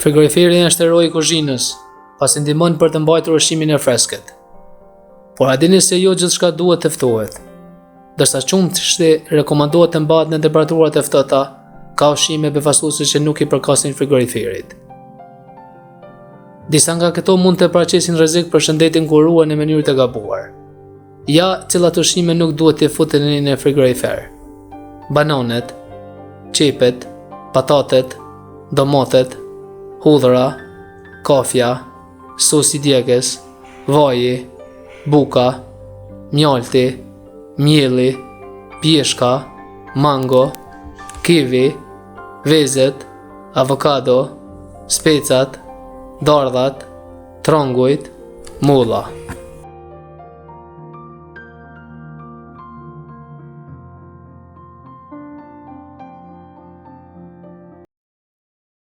Frigoriferi është eroi i kuzhinës, pasi ndihmon për të mbajtur ushqimin e freskët. Por a dini se jo gjithçka duhet të ftohet? Ndërsa qumshti rekomandohet të mbahet në temperaturat e ftohta, ka ushqime befasuese që nuk i përkasin frigoriferit. Disa nga këto mund të paraqesin rrezik për shëndetin kur ruhen në mënyrë të gabuar. Ja, cilat ushqime nuk duhet të futen në frigorifer: bananet, qepet, patatet, domatet, hudhra, kafja, sosi djegës, vaji, buka, mjalti, mielli, pjeshka, mango, kivi, vezet, avokado, specat, dardhat, trongujt, mulla.